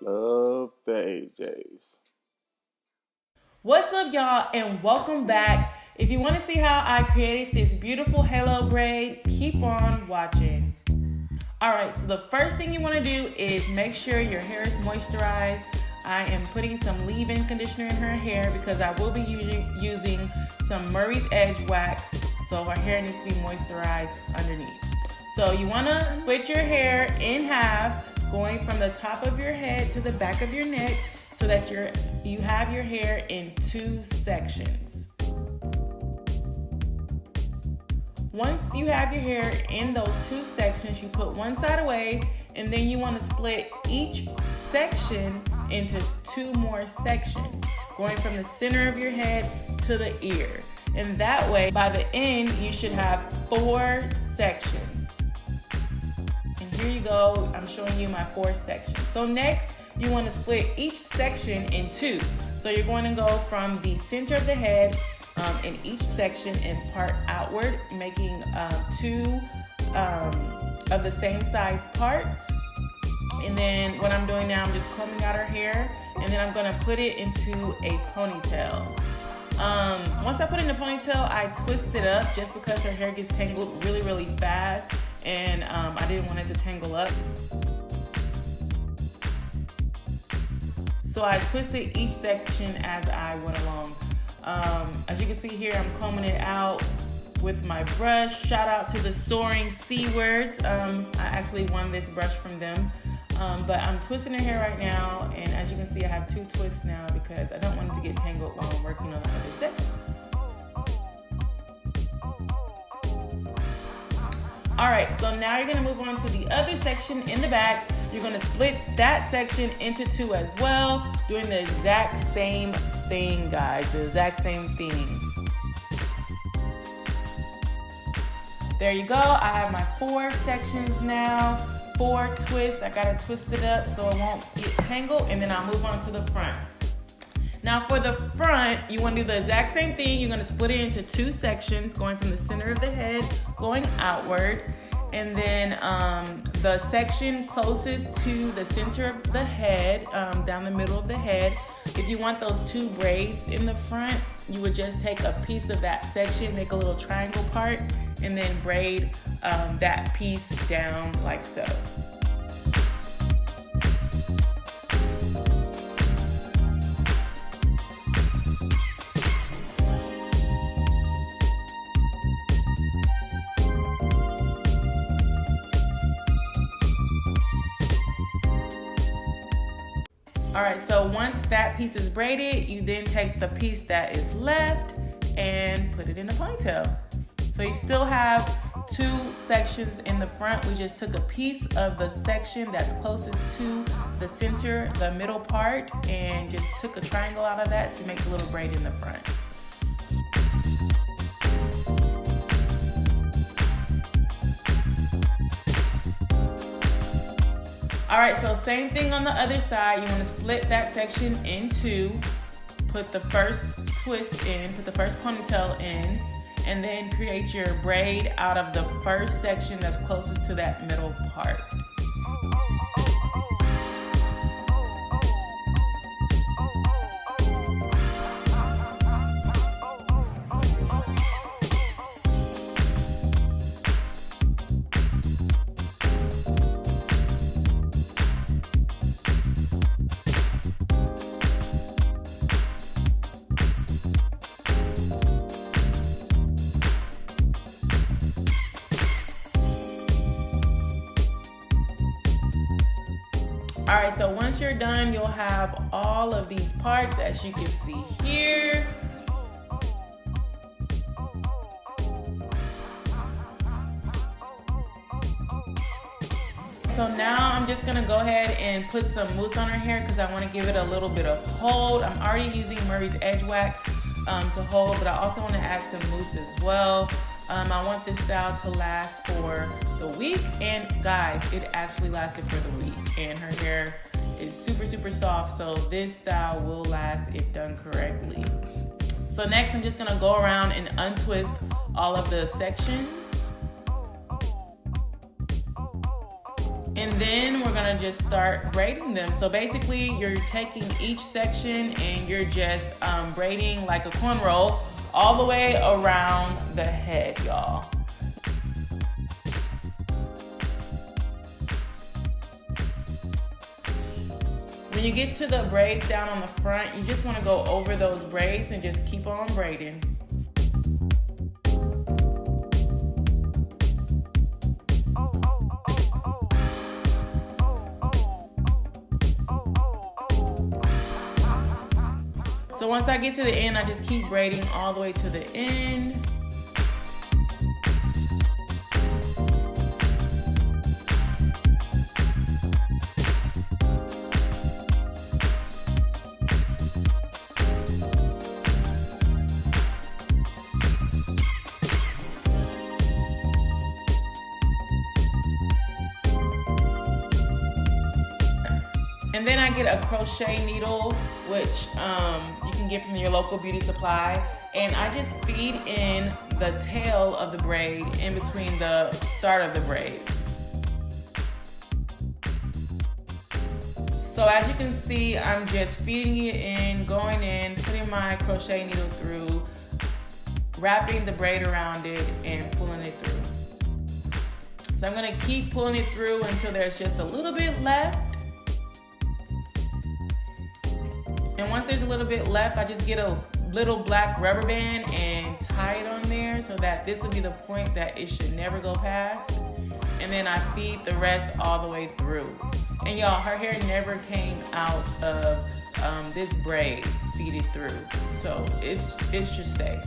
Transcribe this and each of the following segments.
Love the AJs. What's up, y'all, and welcome back. If you want to see how I created this beautiful halo braid, keep on watching. Alright, so the first thing you want to do is make sure your hair is moisturized. I am putting some leave-in conditioner in her hair because I will be using some Murray's Edge wax, so her hair needs to be moisturized underneath. So you want to split your hair in half, going from the top of your head to the back of your neck, so that you have your hair in two sections. Once you have your hair in those two sections, you put one side away, and then you want to split each section into two more sections, going from the center of your head to the ear. And that way, by the end, you should have 4 sections. And here you go, I'm showing you my 4 sections. So next, you want to split each section in 2. So you're going to go from the center of the head in each section and part outward, making 2 of the same size parts. And then what I'm doing now, I'm just combing out her hair, and then I'm going to put it into a ponytail. Once I put it in a ponytail, I twist it up just because her hair gets tangled really, really fast, and I didn't want it to tangle up. So I twisted each section as I went along. As you can see here, I'm combing it out with my brush. Shout out to the Soaring C Words. I actually won this brush from them. But I'm twisting her hair right now, and as you can see, I have 2 twists now because I don't want it to get tangled while I'm working on the other sections. Alright, so now you're going to move on to the other section in the back. You're going to split that section into 2 as well, doing the exact same thing, guys, the exact same thing. There you go, I have my 4 sections now, 4 twists. I got to twist it up so it won't get tangled, and then I'll move on to the front. Now for the front, you want to do the exact same thing. You're going to split it into 2 sections, going from the center of the head, going outward. And then the section closest to the center of the head, down the middle of the head, if you want those 2 braids in the front, you would just take a piece of that section, make a little triangle part, and then braid that piece down like so. Alright, so once that piece is braided, you then take the piece that is left and put it in a ponytail. So you still have 2 sections in the front. We just took a piece of the section that's closest to the center, the middle part, and just took a triangle out of that to make a little braid in the front. Alright, so same thing on the other side. You want to split that section in 2, put the first twist in, put the first ponytail in, and then create your braid out of the first section that's closest to that middle part. Alright, so once you're done, you'll have all of these parts, as you can see here. So now I'm just gonna go ahead and put some mousse on her hair because I want to give it a little bit of hold. I'm already using Murray's Edge wax to hold, but I also want to add some mousse as well. I want this style to last for the week, and guys, it actually lasted for the week, and her hair It's super, super soft, so this style will last if done correctly. So next, I'm just gonna go around and untwist all of the sections. And then we're gonna just start braiding them. So basically, you're taking each section and you're just braiding like a cornrow all the way around the head, y'all. When you get to the braids down on the front, you just want to go over those braids and just keep on braiding. So once I get to the end, I just keep braiding all the way to the end. And then I get a crochet needle, which you can get from your local beauty supply. And I just feed in the tail of the braid in between the start of the braid. So as you can see, I'm just feeding it in, going in, putting my crochet needle through, wrapping the braid around it, and pulling it through. So I'm gonna keep pulling it through until there's just a little bit left. And once there's a little bit left, I just get a little black rubber band and tie it on there so that this will be the point that it should never go past. And then I feed the rest all the way through. And y'all, her hair never came out of this braid, feed it through. So it should stay.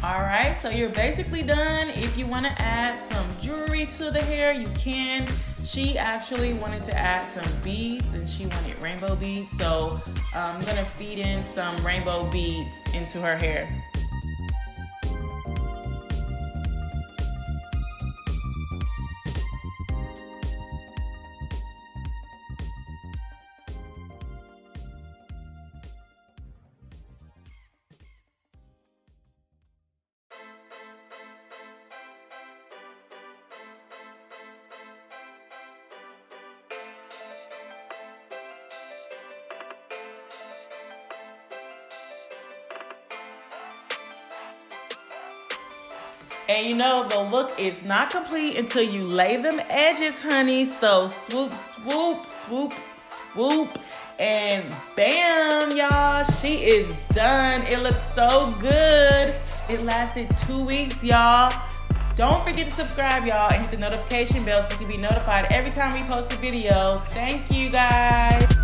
Alright, so you're basically done. If you want to add some jewelry to the hair, you can. She actually wanted to add some beads and she wanted rainbow beads. So I'm going to feed in some rainbow beads into her hair. And you know, the look is not complete until you lay them edges, honey. So swoop, swoop, swoop, swoop, and bam, y'all, she is done. It looks so good. It lasted 2 weeks, y'all. Don't forget to subscribe, y'all, and hit the notification bell so you can be notified every time we post a video. Thank you, guys.